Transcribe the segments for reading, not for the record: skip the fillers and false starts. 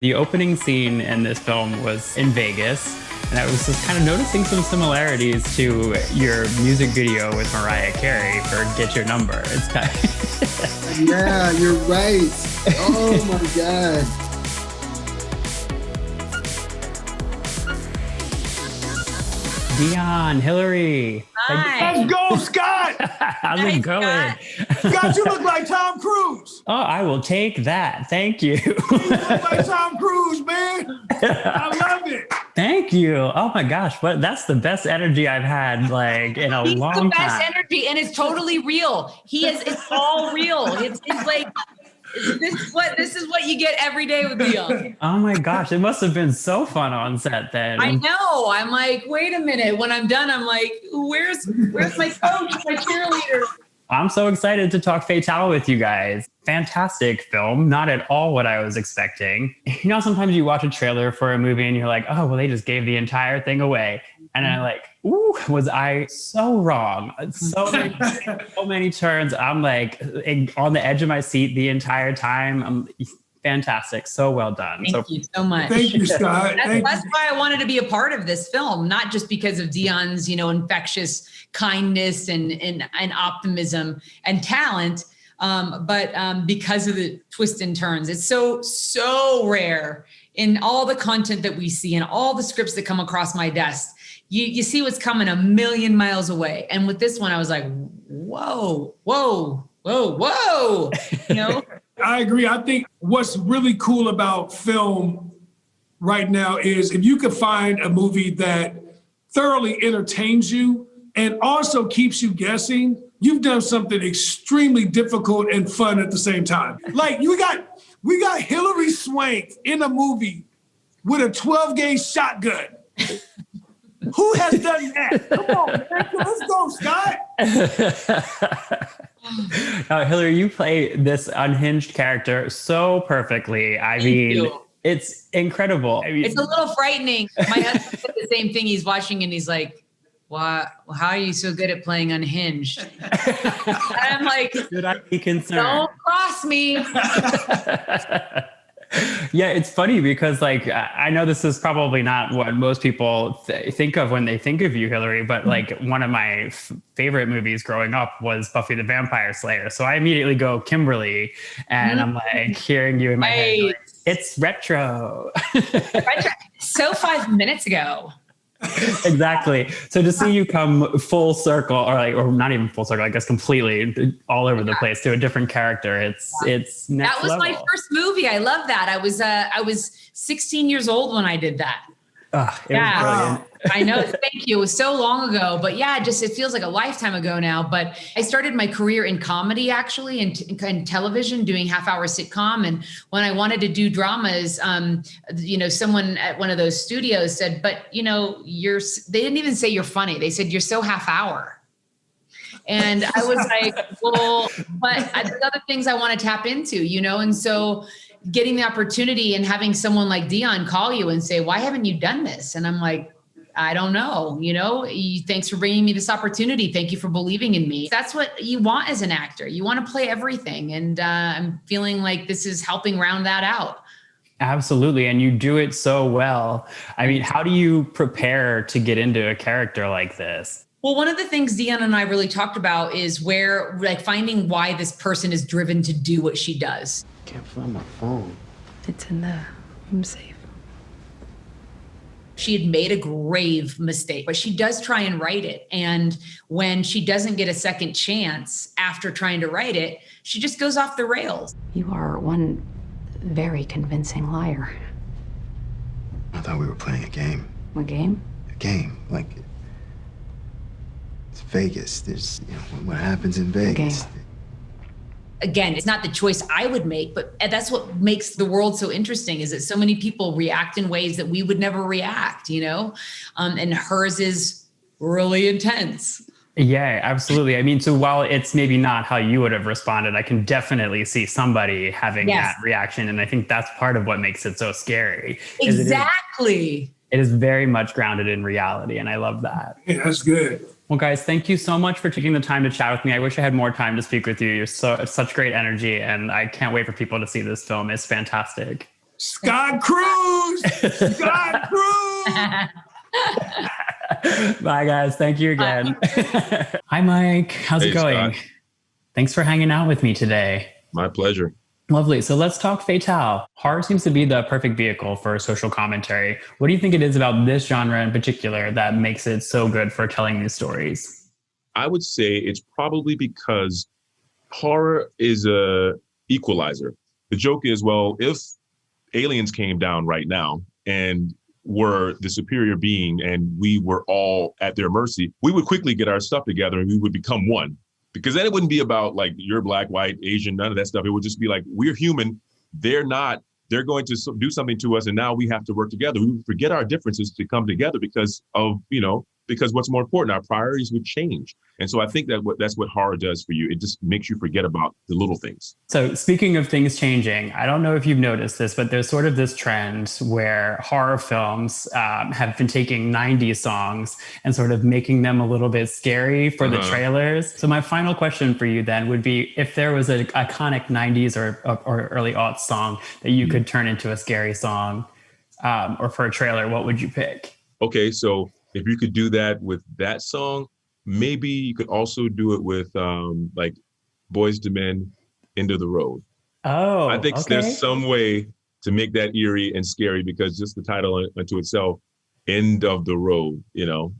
The opening scene in this film was in Vegas, and I was just kind of noticing some similarities to your music video with Mariah Carey for Get Your Number. It's kind of Yeah, you're right. Oh my God. Deon, Hilary. Hi. Let's go, Scott! How's it going? Scott, you look like Tom Cruise. Oh, I will take that. Thank you. You look like Tom Cruise, man. I love it. Thank you. Oh my gosh, that's the best energy I've had like in a He's long the best time. energy, and it's totally real. It's all real. It's like this is what you get every day with Deon. Oh my gosh, it must have been so fun on set then. I know. I'm like, wait a minute. When I'm done, I'm like, where's my coach, my cheerleader? I'm so excited to talk Fatale with you guys. Fantastic film, not at all what I was expecting. You know, sometimes you watch a trailer for a movie and you're like, oh, well, they just gave the entire thing away. And I'm like, ooh, was I so wrong? So many turns. I'm like on the edge of my seat the entire time. Fantastic. So well done. Thank you so much. Thank you, Scott. That's why I wanted to be a part of this film, not just because of Deon's, infectious kindness and optimism and talent, but because of the twists and turns. It's so rare in all the content that we see and all the scripts that come across my desk. You see what's coming a million miles away. And with this one, I was like, whoa. I agree. I think what's really cool about film right now is if you could find a movie that thoroughly entertains you and also keeps you guessing, you've done something extremely difficult and fun at the same time. Like we got Hilary Swank in a movie with a 12-gauge shotgun. Who has done that? Come on, man. Let's go, Scott. Hilary, you play this unhinged character so perfectly. I mean, it's incredible. I mean, it's a little frightening. My husband said the same thing. He's watching and he's like, "Wow, how are you so good at playing unhinged?" And I'm like, should I be concerned? Don't cross me. Yeah, it's funny because like I know this is probably not what most people think of when they think of you, Hilary, but like one of my favorite movies growing up was Buffy the Vampire Slayer. So I immediately go Kimberly, and I'm like hearing you in my head, like, it's retro. Retro. So 5 minutes ago. Exactly. So to see you come full circle, or not even full circle, I guess completely all over the place to a different character. It's next That was level. my first movie. I love that. I was 16 years old when I did that. It was brilliant. I know. Thank you. It was so long ago, but yeah, it feels like a lifetime ago now. But I started my career in comedy, actually, in television, doing half-hour sitcom. And when I wanted to do dramas, someone at one of those studios said, "But they didn't even say you're funny. They said you're so half-hour." And I was like, "Well, but there's other things I want to tap into, and so." Getting the opportunity and having someone like Deon call you and say, "Why haven't you done this?" And I'm like, "I don't know. Thanks for bringing me this opportunity. Thank you for believing in me." That's what you want as an actor. You want to play everything. And I'm feeling like this is helping round that out. Absolutely. And you do it so well. I mean, how do you prepare to get into a character like this? Well, one of the things Deon and I really talked about is finding why this person is driven to do what she does. Can't find my phone. It's in the room safe. She had made a grave mistake, but she does try and write it. And when she doesn't get a second chance after trying to write it, she just goes off the rails. You are one very convincing liar. I thought we were playing a game. A game? A game, like it's Vegas. There's what happens in Vegas. Okay. Again, it's not the choice I would make, but that's what makes the world so interesting is that so many people react in ways that we would never react, and hers is really intense. Yeah, absolutely. I mean, so while it's maybe not how you would have responded, I can definitely see somebody having that reaction. And I think that's part of what makes it so scary. Exactly. It is very much grounded in reality. And I love that. Yeah, that's good. Well, guys, thank you so much for taking the time to chat with me. I wish I had more time to speak with you. You're such great energy, and I can't wait for people to see this film. It's fantastic. Scott Cruz. Scott Cruz. Bye, guys. Thank you again. Hi, Mike. How's it going? Scott. Thanks for hanging out with me today. My pleasure. Lovely. So let's talk Fatale. Horror seems to be the perfect vehicle for social commentary. What do you think it is about this genre in particular that makes it so good for telling these stories? I would say it's probably because horror is a equalizer. The joke is, well, if aliens came down right now and were the superior being and we were all at their mercy, we would quickly get our stuff together and we would become one. Because then it wouldn't be about like you're black, white, Asian, none of that stuff. It would just be like, we're human. They're not. They're going to do something to us. And now we have to work together. We would forget our differences to come together because what's more important, our priorities would change. And so I think that's what horror does for you. It just makes you forget about the little things. So speaking of things changing, I don't know if you've noticed this, but there's sort of this trend where horror films have been taking 90s songs and sort of making them a little bit scary for the trailers. So my final question for you then would be, if there was an iconic 90s or early aughts song that you could turn into a scary song or for a trailer, what would you pick? Okay, so if you could do that with that song, maybe you could also do it with like Boyz II Men, End of the Road. Oh, I think there's some way to make that eerie and scary because just the title unto itself, End of the Road,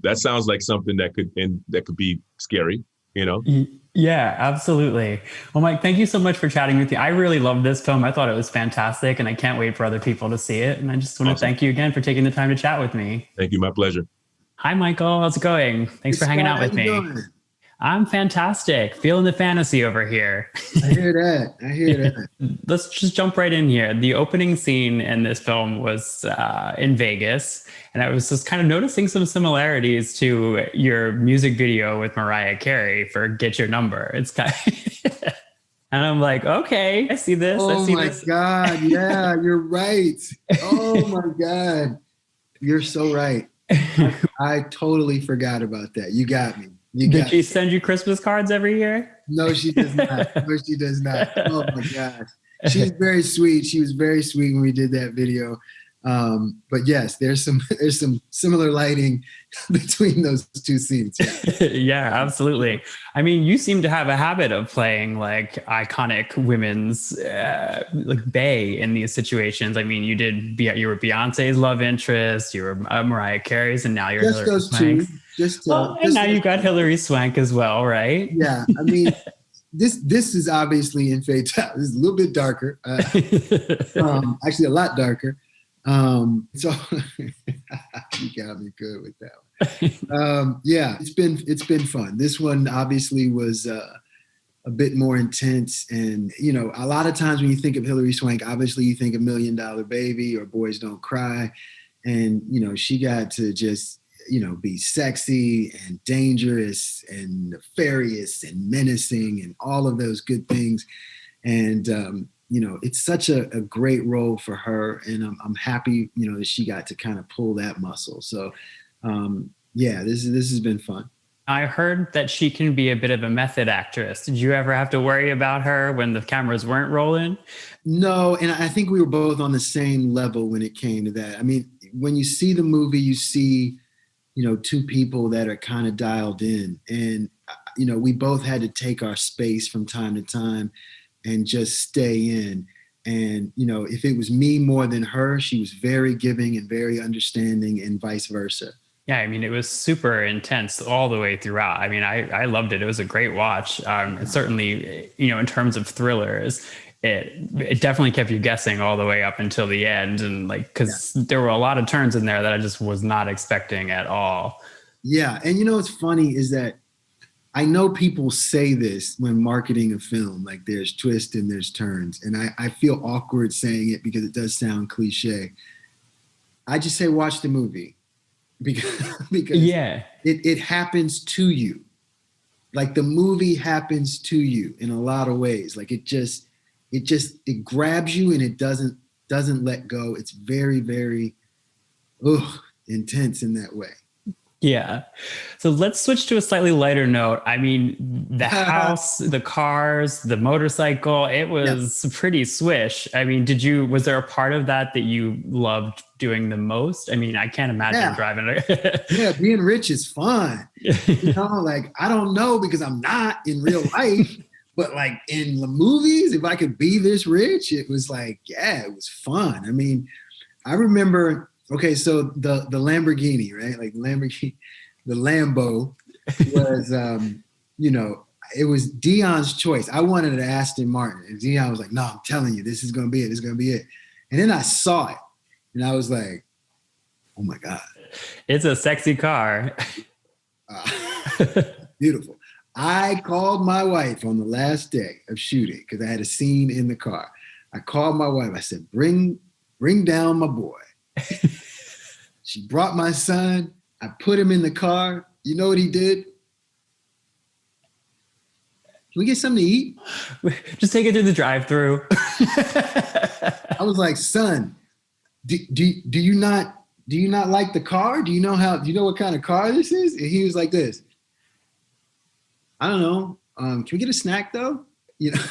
that sounds like something that could be scary, Yeah, absolutely. Well, Mike, thank you so much for chatting with me. I really loved this film. I thought it was fantastic and I can't wait for other people to see it. And I just want to thank you again for taking the time to chat with me. Thank you. My pleasure. Hi, Michael. How's it going? Thanks for hanging out with me. I'm fantastic. Feeling the fantasy over here. I hear that. Let's just jump right in here. The opening scene in this film was in Vegas, and I was just kind of noticing some similarities to your music video with Mariah Carey for Get Your Number. It's kind of and I'm like, okay, I see this. Oh my God. Yeah, you're right. Oh my God. You're so right. I totally forgot about that. You got me. Did she send you Christmas cards every year? No, she does not. No, she does not. Oh my gosh. She's very sweet. She was very sweet when we did that video. But yes, there's some similar lighting between those two scenes. Yeah. Yeah, absolutely. I mean, you seem to have a habit of playing like iconic women's like bae in these situations. I mean, you were Beyonce's love interest, you were Mariah Carey's, and now you're just Hilary those Swank. Two. And now you've got Hilary Swank as well, right? Yeah, I mean, this is obviously in Fatale. It's a little bit darker, actually a lot darker. So you got me good with that one. Yeah, it's been fun. This one obviously was a bit more intense, and a lot of times when you think of Hilary Swank, obviously you think of $1 Million Baby or Boys Don't Cry, and she got to just be sexy and dangerous and nefarious and menacing and all of those good things, and it's such a great role for her, and I'm happy, that she got to kind of pull that muscle. So, yeah, this has been fun. I heard that she can be a bit of a method actress. Did you ever have to worry about her when the cameras weren't rolling? No, and I think we were both on the same level when it came to that. I mean, when you see the movie, you see, two people that are kind of dialed in, and, we both had to take our space from time to time and just stay in. And, if it was me more than her, she was very giving and very understanding, and vice versa. Yeah, I mean, it was super intense all the way throughout. I mean, I loved it. It was a great watch. Certainly, in terms of thrillers, it definitely kept you guessing all the way up until the end. And because there were a lot of turns in there that I just was not expecting at all. Yeah. And what's funny is that I know people say this when marketing a film, like there's twists and there's turns. And I feel awkward saying it because it does sound cliche. I just say, watch the movie because yeah, it happens to you. Like the movie happens to you in a lot of ways. Like it grabs you and it doesn't let go. It's very, very intense in that way. Yeah. So let's switch to a slightly lighter note. I mean, the house, the cars, the motorcycle, it was pretty swish. I mean, was there a part of that you loved doing the most? I mean, I can't imagine driving it. Yeah, being rich is fun. You know, like, I don't know because I'm not in real life, but like in the movies, if I could be this rich, it was like, yeah, it was fun. I mean, I remember, okay, so the Lamborghini, right? Like the Lambo was, you know, it was Deon's choice. I wanted an Aston Martin. And Deon was like, no, I'm telling you, this is going to be it. This is going to be it. And then I saw it and I was like, oh my God. It's a sexy car. Beautiful. I called my wife on the last day of shooting because I had a scene in the car. I called my wife. I said, bring down my boy. She brought my son. I put him in the car. You know what he did? Can we get something to eat? Just take it through the drive-through. I was like, son, do you not like the car? Do you know what kind of car this is? And he was like this. I don't know. Can we get a snack though? You know.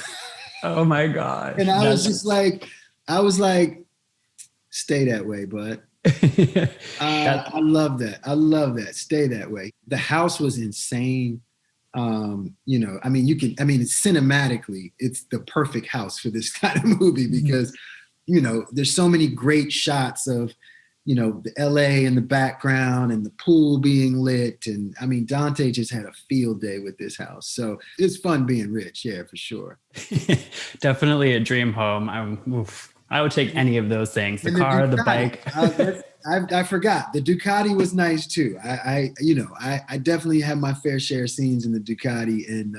Oh my God. And I was like, stay that way, bud. I love that. I love that. Stay that way. The house was insane. You know, I mean, cinematically, it's the perfect house for this kind of movie because, you know, there's so many great shots of, you know, the LA in the background and the pool being lit. And I mean, Dante just had a field day with this house. So it's fun being rich. Yeah, for sure. Definitely a dream home. I would take any of those things. The car, the bike. I forgot. The Ducati was nice too. I definitely have my fair share of scenes in the Ducati, and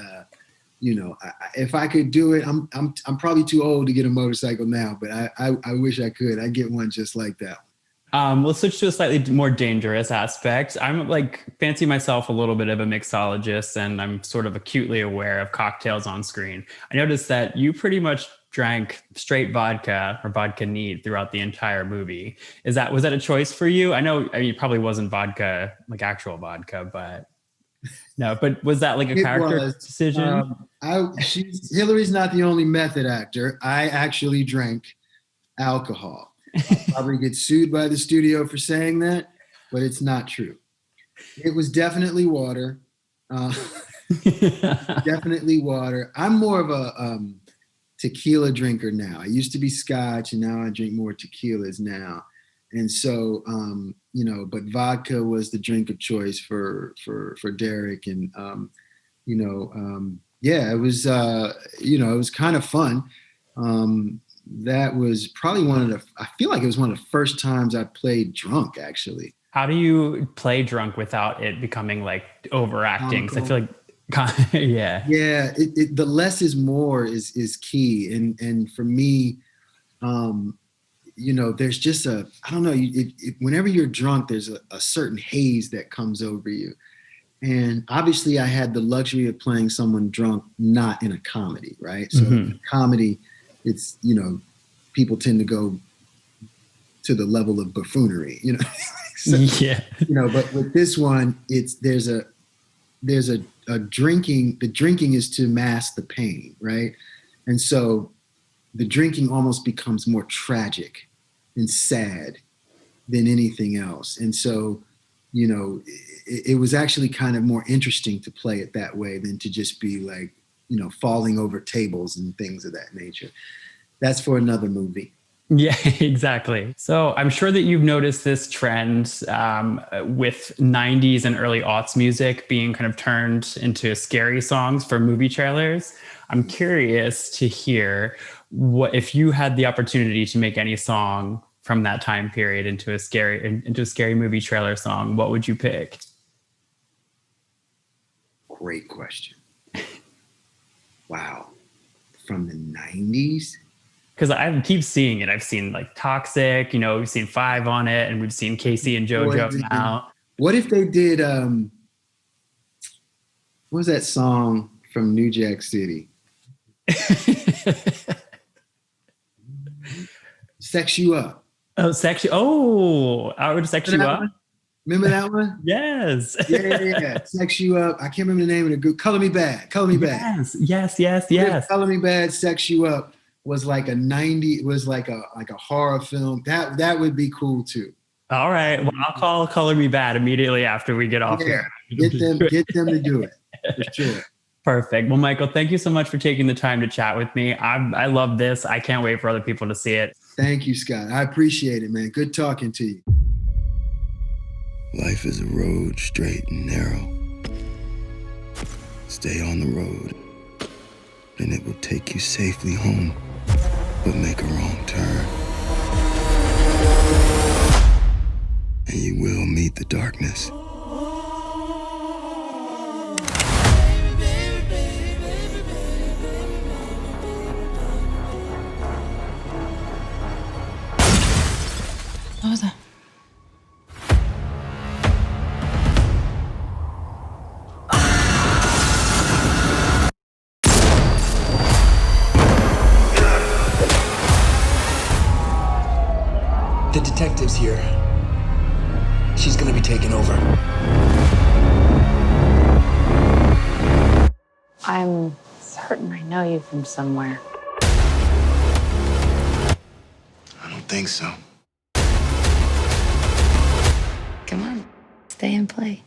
you know, if I could do it, I'm probably too old to get a motorcycle now, but I wish I could. I'd get one just like that. We'll switch to a slightly more dangerous aspect. I'm like fancy myself a little bit of a mixologist, and I'm sort of acutely aware of cocktails on screen. I noticed that you pretty much drank straight vodka or vodka neat throughout the entire movie. Was that a choice for you? I mean, it probably wasn't vodka, like actual vodka, but no, but was that like a character decision? Hilary's not the only method actor. I actually drank alcohol. I'll probably get sued by the studio for saying that, but it's not true. It was definitely water. Definitely water. I'm more of a tequila drinker now. I used to be Scotch, and now I drink more tequilas now. And so, you know, but vodka was the drink of choice for Derek. And, you know, yeah, it was, you know, it was kind of fun. That was probably I feel like it was one of the first times I played drunk, actually. How do you play drunk without it becoming like overacting? Because I feel like, yeah. Yeah, the less is more is key. And for me, you know, there's just I don't know, whenever you're drunk, there's a certain haze that comes over you. And obviously I had the luxury of playing someone drunk, not in a comedy, right? So comedy, it's, you know, people tend to go to the level of buffoonery, you know? So, yeah. You know, but with this one, there's a drinking, the drinking is to mask the pain, right? And so the drinking almost becomes more tragic and sad than anything else. And so, you know, it was actually kind of more interesting to play it that way than to just be like, you know, falling over tables and things of that nature. That's for another movie. Yeah, exactly. So I'm sure that you've noticed this trend with 90s and early aughts music being kind of turned into scary songs for movie trailers. I'm curious to hear if you had the opportunity to make any song from that time period into a scary movie trailer song, what would you pick? Great question. Wow. From the 90s? Because I keep seeing it. I've seen like Toxic, you know, we've seen 5 on it, and we've seen Casey and JoJo now. What if they did, what was that song from New Jack City? Sex You Up. Oh, I would sex you up? Remember that one? Yes. Yeah. Sex You Up. I can't remember the name of the group. Color Me Bad. Yes. Color Me Bad, Sex You Up was like a 90, it was like a horror film. That would be cool too. All right. Well, I'll call Color Me Bad immediately after we get off here. Get them to do it for sure. Perfect. Well, Michael, thank you so much for taking the time to chat with me. I love this. I can't wait for other people to see it. Thank you, Scott. I appreciate it, man. Good talking to you. Life is a road, straight and narrow. Stay on the road, and it will take you safely home, but make a wrong turn, and you will meet the darkness. What was that? The detective's here. She's gonna be taking over. I'm certain I know you from somewhere. I don't think so. Come on, stay and play.